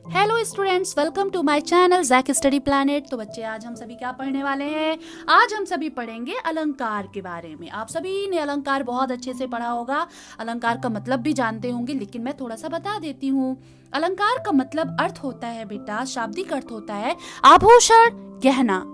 Hello students, welcome to my channel Jack Study Planet. तो बच्चे, आज हम सभी क्या पढ़ने वाले हैं? आज हम सभी पढ़ेंगे अलंकार के बारे में। आप सभी ने अलंकार बहुत अच्छे से पढ़ा होगा, अलंकार का मतलब भी जानते होंगे, लेकिन मैं थोड़ा सा बता देती हूँ। अलंकार का मतलब अर्थ होता है बेटा, शाब्दिक अर्थ होता है आभूषण, गहना।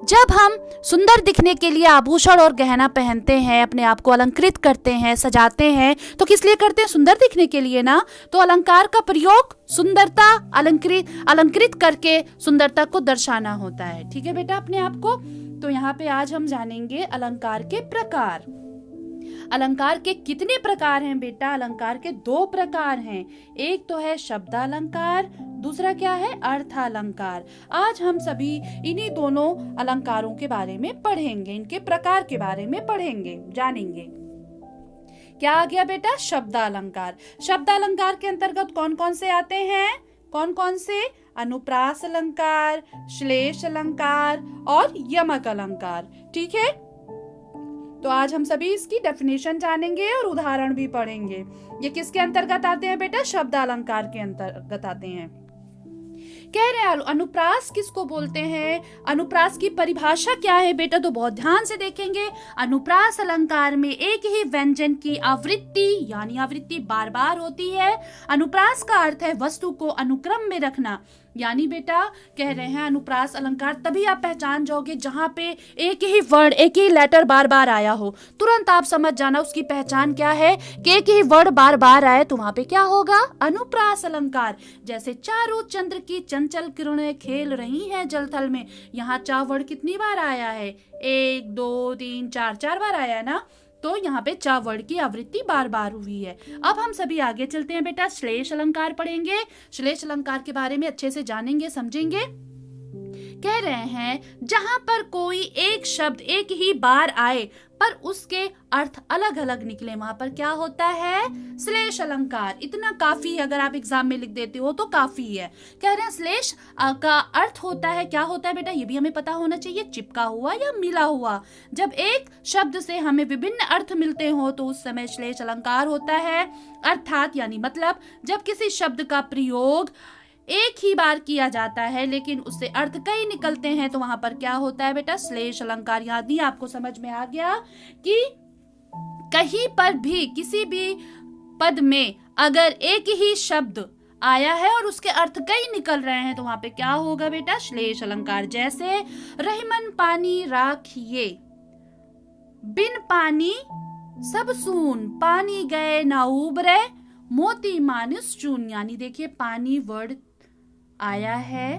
जब हम सुंदर दिखने के लिए आभूषण और गहना पहनते हैं, अपने आप को अलंकृत करते हैं, सजाते हैं, तो किस लिए करते हैं? सुंदर दिखने के लिए ना। तो अलंकार का प्रयोग सुंदरता, अलंकृत करके सुंदरता को दर्शाना होता है। ठीक है बेटा, अपने आप को। तो यहाँ पे आज हम जानेंगे अलंकार के प्रकार। अलंकार के कितने प्रकार हैं बेटा? अलंकार के 2 प्रकार हैं। एक तो है शब्दालंकार, दूसरा क्या है? अर्थालंकार। आज हम सभी इन्हीं दोनों अलंकारों के बारे में पढ़ेंगे, इनके प्रकार के बारे में पढ़ेंगे, जानेंगे। क्या आ गया बेटा? शब्दालंकार। शब्दालंकार के अंतर्गत कौन कौन से आते हैं? कौन कौन से? अनुप्रास अलंकार, श्लेष अलंकार और यमक अलंकार। ठीक है, तो आज हम सभी इसकी डेफिनेशन जानेंगे और उदाहरण भी पढ़ेंगे। ये किसके अंतर्गत आते हैं बेटा? शब्दालंकार के अंतर्गत आते हैं। कह रहे हैं अनुप्रास किसको बोलते हैं? अनुप्रास की परिभाषा क्या है बेटा? तो बहुत ध्यान से देखेंगे। अनुप्रास अलंकार में एक ही व्यंजन की आवृत्ति, यानी आवृत्ति बार बार होती है। अनुप्रास का अर्थ है वस्तु को अनुक्रम में रखना। यानी बेटा कह रहे हैं अनुप्रास अलंकार तभी आप पहचान जाओगे जहां पे एक ही वर्ड, एक ही लेटर बार बार आया हो। तुरंत आप समझ जाना उसकी पहचान क्या है कि एक ही वर्ड बार बार आए तो वहां पे क्या होगा? अनुप्रास अलंकार। जैसे चारों चंद्र की चंचल किरणें खेल रही हैं जलथल में, यहाँ चा वर्ड कितनी बार आया है? 1 2 3 4 4 बार आया ना। तो यहाँ पे चा वर्ड की आवृत्ति बार बार हुई है। अब हम सभी आगे चलते हैं बेटा, श्लेष अलंकार पढ़ेंगे। श्लेष अलंकार के बारे में अच्छे से जानेंगे, समझेंगे। कह रहे हैं जहां पर कोई एक शब्द एक ही बार आए पर उसके अर्थ अलग अलग निकले, वहां पर क्या होता है? श्लेष अलंकार। इतना काफी है, अगर आप एग्जाम में लिख देते हो तो काफी है। कह रहे हैं श्लेष का अर्थ होता है, क्या होता है बेटा? ये भी हमें पता होना चाहिए, चिपका हुआ या मिला हुआ। जब एक शब्द से हमें विभिन्न अर्थ मिलते हो तो उस समय श्लेष अलंकार होता है। अर्थात यानी मतलब जब किसी शब्द का प्रयोग एक ही बार किया जाता है लेकिन उससे अर्थ कई निकलते हैं तो वहां पर क्या होता है बेटा? श्लेष अलंकार। यानी आपको समझ में आ गया कि कहीं पर भी किसी भी पद में अगर एक ही शब्द आया है और उसके अर्थ कई निकल रहे हैं तो वहां पे क्या होगा बेटा? श्लेष अलंकार। जैसे रहीमन पानी राखिए, बिन पानी सब सून, पानी गए ना उबरे, मोती मानिस चून। यानी देखिए पानी वर्ड आया है,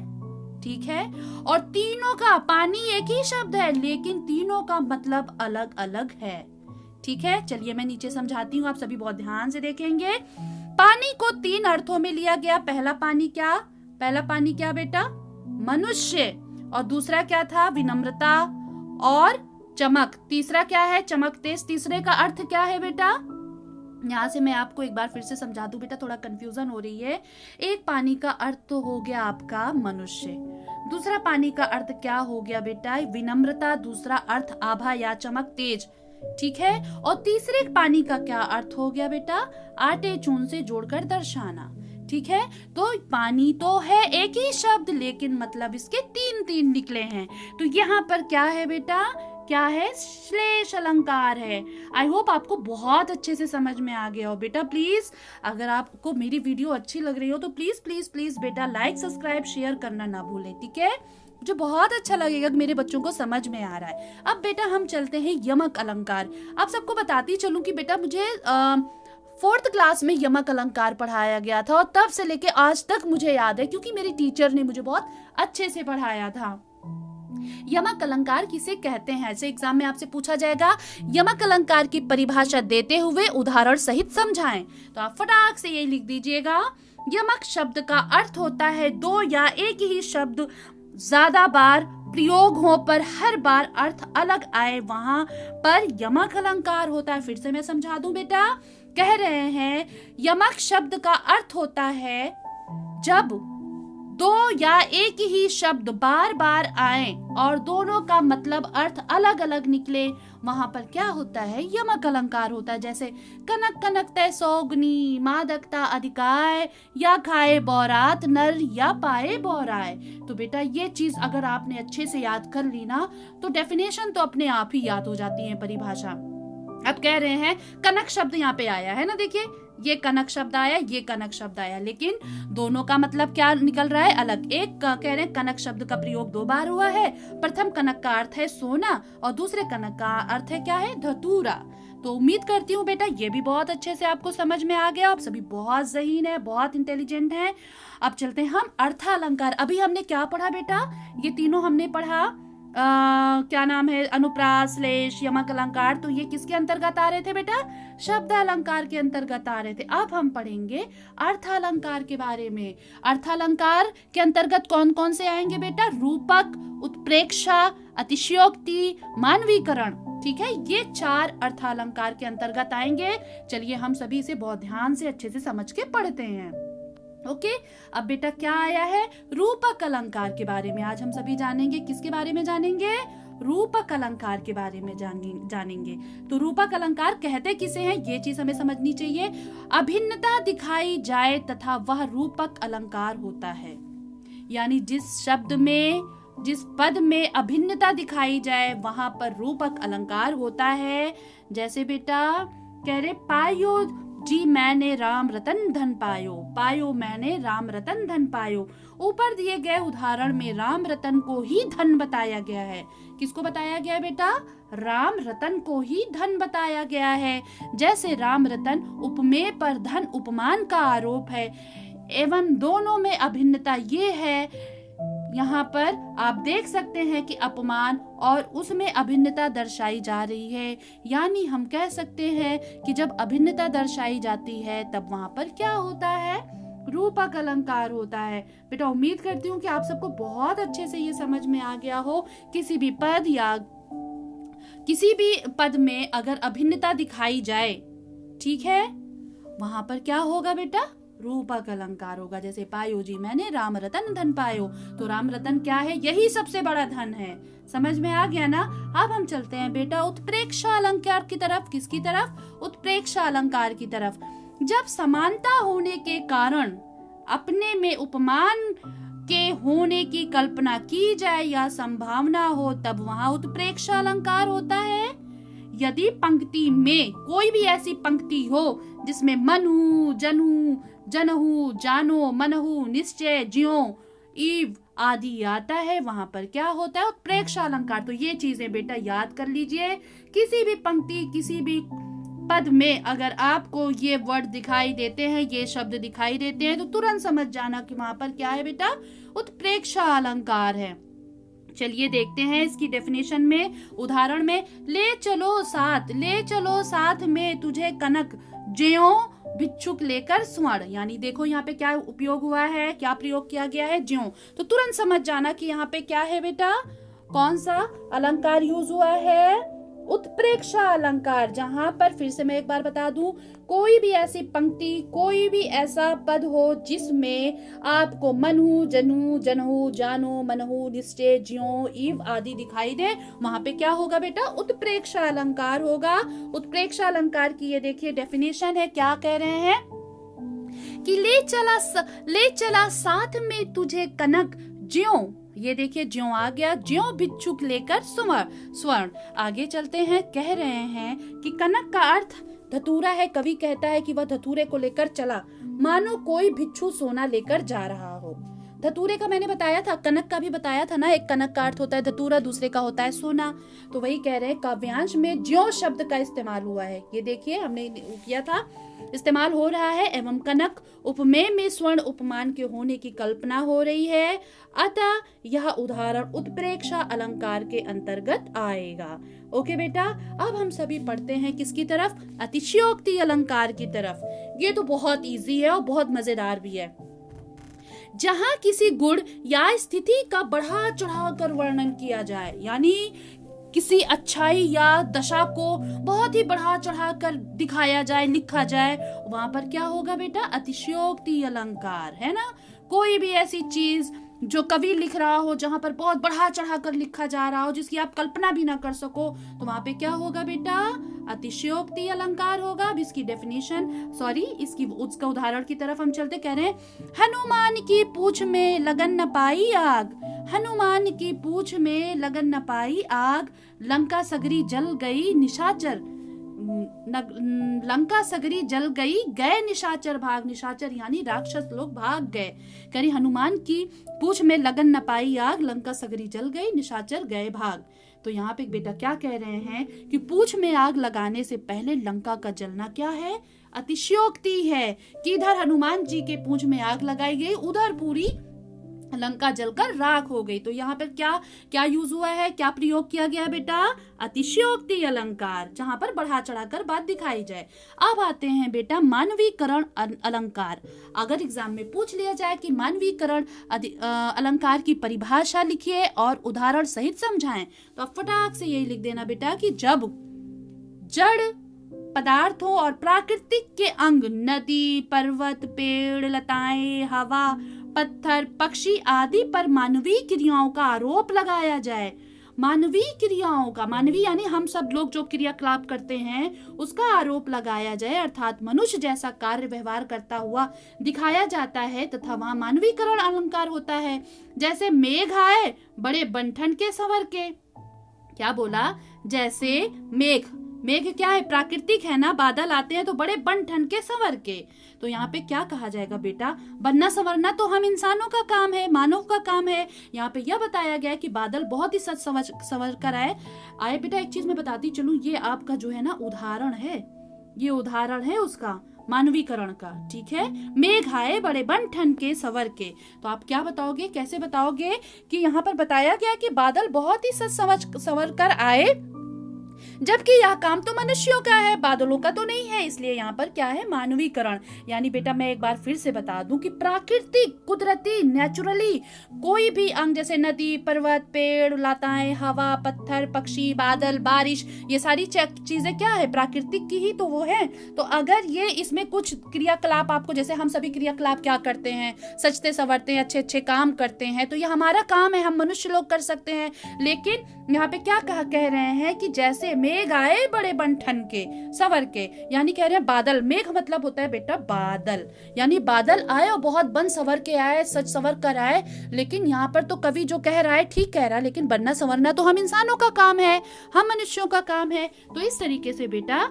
ठीक है, और तीनों का, पानी एक ही शब्द है लेकिन तीनों का मतलब अलग अलग है। ठीक है, चलिए मैं नीचे समझाती हूँ, आप सभी बहुत ध्यान से देखेंगे। पानी को 3 अर्थों में लिया गया। पहला पानी क्या बेटा? मनुष्य। और दूसरा क्या था? विनम्रता और चमक। तीसरा क्या है? चमक तेज। तीसरे का अर्थ क्या है बेटा? यहाँ से मैं आपको एक बार फिर से समझा दूं बेटा, थोड़ा कंफ्यूजन हो रही है। एक पानी का अर्थ तो हो गया आपका मनुष्य, दूसरा पानी का अर्थ क्या हो गया बेटा? विनम्रता। दूसरा अर्थ आभा या चमक तेज, ठीक है। और तीसरे पानी का क्या अर्थ हो गया बेटा? आटे चून से जोड़कर दर्शाना, ठीक है। तो पानी तो है एक ही शब्द लेकिन मतलब इसके 3 निकले हैं। तो यहाँ पर क्या है बेटा? क्या है? श्लेष अलंकार है। आई होप आपको बहुत अच्छे से समझ में आ गया हो बेटा। प्लीज अगर आपको मेरी वीडियो अच्छी लग रही हो तो प्लीज प्लीज प्लीज बेटा लाइक, सब्सक्राइब, शेयर करना ना भूलें, ठीक है। मुझे बहुत अच्छा लगेगा कि मेरे बच्चों को समझ में आ रहा है। अब बेटा हम चलते हैं यमक अलंकार। आप सबको बताती चलूं कि बेटा मुझे 4th क्लास में यमक अलंकार पढ़ाया गया था और तब से लेके आज तक मुझे याद है क्योंकि मेरी टीचर ने मुझे बहुत अच्छे से पढ़ाया था। यमक अलंकार किसे कहते हैं? ऐसे एग्जाम में आपसे पूछा जाएगा यमक अलंकार की परिभाषा देते हुए उदाहरण सहित समझाएं। तो आप फटाक से ये लिख दीजिएगा। यमक शब्द का अर्थ होता है 2 या एक ही शब्द ज्यादा बार प्रयोग हो पर हर बार अर्थ अलग आए, वहां पर यमक अलंकार होता है। फिर से मैं समझा दूं बेटा। कह रहे हैं यमक शब्द का अर्थ होता है जब दो या एक ही शब्द बार बार आए और दोनों का मतलब अर्थ अलग अलग निकले, वहां पर क्या होता है? यमक अलंकार होता है। जैसे कनक कनकते सौगनी, मादकता अधिकाय, या खाए बौरात नर, या पाए बौराय। तो बेटा ये चीज अगर आपने अच्छे से याद कर ली ना, तो डेफिनेशन तो अपने आप ही याद हो जाती है, परिभाषा। अब कह रहे हैं कनक शब्द यहाँ पे आया है ना, देखिए ये कनक शब्द आया, ये कनक शब्द आया, लेकिन दोनों का मतलब क्या निकल रहा है? अलग। एक कह रहे हैं कनक शब्द का प्रयोग 2 बार हुआ है। प्रथम कनक का अर्थ है सोना और दूसरे कनक का अर्थ है क्या है? धतूरा। तो उम्मीद करती हूँ बेटा ये भी बहुत अच्छे से आपको समझ में आ गया। आप सभी बहुत ज़हीन है, बहुत इंटेलिजेंट हैं। अब चलते हैं हम अर्थालंकार। अभी हमने क्या पढ़ा बेटा? ये तीनों हमने पढ़ा, क्या नाम है? अनुप्रास, श्लेष, यमक अलंकार। तो ये किसके अंतर्गत आ रहे थे बेटा? शब्द अलंकार के अंतर्गत आ रहे थे। अब हम पढ़ेंगे अर्थालंकार के बारे में। अर्थालंकार के अंतर्गत कौन कौन से आएंगे बेटा? रूपक, उत्प्रेक्षा, अतिशयोक्ति, मानवीकरण। ठीक है, ये 4 अर्थालंकार के अंतर्गत आएंगे। चलिए हम सभी इसे बहुत ध्यान से अच्छे से समझ के पढ़ते हैं। ओके, अब बेटा क्या आया है? रूपक अलंकार के बारे में आज हम सभी जानेंगे। किसके बारे में जानेंगे? रूपक अलंकार के बारे में जानेंगे। तो रूपक अलंकार कहते किसे हैं, ये चीज हमें समझनी चाहिए। अभिन्नता दिखाई जाए तथा वह रूपक अलंकार होता है। यानी जिस शब्द में, जिस पद में अभिन्नता दिखाई जाए वहां पर रूपक अलंकार होता है। जैसे बेटा कह रहे पायो जी मैंने राम रतन धन पायो, पायो मैंने राम रतन धन पायो। ऊपर दिए गए उदाहरण में राम रतन को ही धन बताया गया है। किसको बताया गया है बेटा? राम रतन को ही धन बताया गया है। जैसे राम रतन उपमेय पर धन उपमान का आरोप है, एवं दोनों में अभिन्नता ये है। यहाँ पर आप देख सकते हैं कि अपमान और उसमें अभिन्नता दर्शाई जा रही है। यानी हम कह सकते हैं कि जब अभिन्नता दर्शाई जाती है तब वहां पर क्या होता है? रूपक अलंकार होता है। बेटा उम्मीद करती हूँ कि आप सबको बहुत अच्छे से ये समझ में आ गया हो। किसी भी पद या किसी भी पद में अगर अभिन्नता दिखाई जाए, ठीक है, वहां पर क्या होगा बेटा? रूपक अलंकार होगा। जैसे पायो जी मैंने राम रतन धन पायो, तो राम रतन क्या है? यही सबसे बड़ा धन है। समझ में आ गया ना? अब हम चलते हैं बेटा उत्प्रेक्षा अलंकार की तरफ। किसकी तरफ? उत्प्रेक्षा अलंकार की तरफ। जब समानता होने के कारण अपने में उपमान के होने की कल्पना की जाए या संभावना हो, तब वहां उत्प्रेक्षा अलंकार होता है। यदि पंक्ति में कोई भी ऐसी पंक्ति हो जिसमें मनु, जनु, जनहु, जानो, मनहु, निश्चय, ज्यों, ईव आदि आता है, वहां पर क्या होता है? उत्प्रेक्षा अलंकार। तो ये चीजें बेटा याद कर लीजिए। किसी भी पंक्ति, किसी भी पद में अगर आपको ये वर्ड दिखाई देते हैं, ये शब्द दिखाई देते हैं, तो तुरंत समझ जाना कि वहां पर क्या है बेटा? उत्प्रेक्षा अलंकार है। चलिए देखते हैं इसकी डेफिनेशन में, उदाहरण में। ले चलो साथ में तुझे कनक, ज्यों भिक्षुक लेकर स्वर्ण। यानी देखो यहाँ पे क्या उपयोग हुआ है, क्या प्रयोग किया गया है? ज्यों। तो तुरंत समझ जाना कि यहाँ पे क्या है बेटा? कौन सा अलंकार यूज हुआ है? उत्प्रेक्षा अलंकार। जहां पर फिर से मैं एक बार बता दूं, कोई भी ऐसी पंक्ति, कोई भी ऐसा पद हो जिसमें आपको मनु, जनु, जनहु, जानो, मनहु, निश्चय, ज्यों, ईव आदि दिखाई दे, वहां पे क्या होगा बेटा? उत्प्रेक्षा अलंकार होगा। उत्प्रेक्षा अलंकार की ये देखिए डेफिनेशन है। क्या कह रहे हैं कि ले चला साथ में तुझे कनक, ज्यों, ये देखिए ज्यों आ गया, ज्यों भिक्षुक लेकर स्वर्ण। आगे चलते हैं। कह रहे हैं कि कनक का अर्थ धतूरा है। कवि कहता है कि वह धतूरे को लेकर चला, मानो कोई भिक्षु सोना लेकर जा रहा हो। धतूरे का मैंने बताया था, कनक का भी बताया था ना। एक कनक का अर्थ होता है धतूरा, दूसरे का होता है सोना। तो वही कह रहे हैं काव्यांश में ज्यों शब्द का इस्तेमाल हुआ है। ये देखिए हमने किया था, इस्तेमाल हो रहा है। एवं कनक उपमेय में स्वर्ण उपमान के होने की कल्पना हो रही है, अतः यह उदाहरण उत्प्रेक्षा अलंकार के अंतर्गत आएगा। ओके बेटा, अब हम सभी पढ़ते हैं किसकी तरफ? अतिशयोक्ति अलंकार की तरफ। ये तो बहुत इजी है और बहुत मजेदार भी है। जहां किसी गुण या स्थिति का बढ़ा चढ़ा कर वर्णन किया जाए, यानी किसी अच्छाई या दशा को बहुत ही बढ़ा चढ़ा कर दिखाया जाए, लिखा जाए, वहां पर क्या होगा बेटा? अतिशयोक्ति अलंकार, है ना। कोई भी ऐसी चीज जो कवि लिख रहा हो जहां पर बहुत बढ़ा चढ़ा कर लिखा जा रहा हो, जिसकी आप कल्पना भी ना कर सको, तो वहां पे क्या होगा बेटा? अतिशयोक्ति अलंकार होगा। अब इसकी डेफिनेशन, इसकी उसका उदाहरण की तरफ हम चलते। कह रहे हैं, हनुमान की पूंछ में लगन न पाई आग, हनुमान की पूंछ में लगन न पाई आग, लंका सगरी जल गई निशाचर, लंका सगरी जल गई, गए निशाचर भाग। निशाचर यानी राक्षस लोग भाग गए। करी हनुमान की पूंछ में लगन न पाई आग, लंका सगरी जल गई, निशाचर गए भाग। तो यहाँ पे बेटा क्या कह रहे हैं कि पूंछ में आग लगाने से पहले लंका का जलना क्या है? अतिशयोक्ति है कि इधर हनुमान जी के पूंछ में आग लगाई गई, उधर पूरी लंका जलकर राख हो गई। तो यहाँ पर क्या क्या यूज हुआ है, क्या प्रयोग किया गया बेटा? अतिशयोक्ति अलंकार, जहां पर बढ़ा चढ़ाकर बात दिखाई जाए। अब आते हैं बेटा मानवीकरण अलंकार। अगर एग्जाम में पूछ लिया जाए कि मानवीकरण अलंकार की परिभाषा लिखिए और उदाहरण सहित समझाएं, तो आप फटाक से यही लिख देना बेटा कि जब जड़ पदार्थों और प्राकृतिक के अंग, नदी, पर्वत, पेड़, लताएं, हवा, पत्थर, पक्षी आदि पर मानवीय क्रियाओं का आरोप लगाया जाए। मानवीय क्रियाओं का, मानवीय यानी हम सब लोग जो क्रियाकलाप करते हैं उसका आरोप लगाया जाए, अर्थात मनुष्य जैसा कार्य व्यवहार करता हुआ दिखाया जाता है, तथा वहां मानवीकरण अलंकार होता है। जैसे मेघ आए बड़े बंठन के संवर के। क्या बोला? जैसे मेघ, मेघ क्या है? प्राकृतिक है ना, बादल आते हैं तो बड़े बन ठन के संवर के। तो यहाँ पे क्या कहा जाएगा बेटा? बनना संवरना तो हम इंसानों का काम है, मानव का काम है। यहाँ पे यह बताया गया है कि बादल बहुत ही सच संवर कर आए। बेटा एक चीज मैं बताती चलूं, ये आपका जो है ना उदाहरण है, ये उदाहरण है उसका मानवीकरण का, ठीक है। मेघ आए बड़े बन ठन के संवर के। तो आप क्या बताओगे, कैसे बताओगे कि यहाँ पर बताया गया कि बादल बहुत ही सच संवर कर आए, जबकि यह काम तो मनुष्यों का है, बादलों का तो नहीं है। इसलिए यहाँ पर क्या है? मानवीकरण। यानी बेटा मैं एक बार फिर से बता दूं कि प्राकृतिक, कुदरती, नेचुरली कोई भी अंग, जैसे नदी, पर्वत, पेड़, लताएं, हवा, पत्थर, पक्षी, बादल, बारिश, ये सारी चीजें क्या है? प्राकृतिक की ही तो वो है। तो अगर ये इसमें कुछ क्रियाकलाप आपको, जैसे हम सभी क्रियाकलाप क्या करते हैं? सजते संवरते हैं, अच्छे अच्छे काम करते हैं, तो ये हमारा काम है, हम मनुष्य लोग कर सकते हैं। लेकिन यहाँ पे क्या कह रहे हैं कि जैसे मेघ आए बड़े बन ठन के संवर के, यानी कह रहे हैं बादल, मेघ मतलब होता है बेटा बादल, यानी बादल आए और बहुत बन संवर के आए, सच संवर कर आए। लेकिन यहाँ पर तो कवि जो कह रहा है ठीक कह रहा है, लेकिन बनना संवरना तो हम इंसानों का काम है, हम मनुष्यों का काम है। तो इस तरीके से बेटा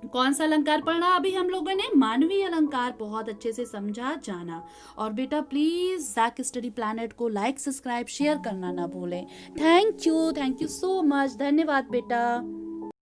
कौन सा अलंकार पढ़ना अभी हम लोगों ने? मानवीय अलंकार बहुत अच्छे से समझा जाना। और बेटा प्लीज जैक स्टडी प्लैनेट को लाइक, सब्सक्राइब, शेयर करना ना भूलें। Thank you so much. धन्यवाद बेटा।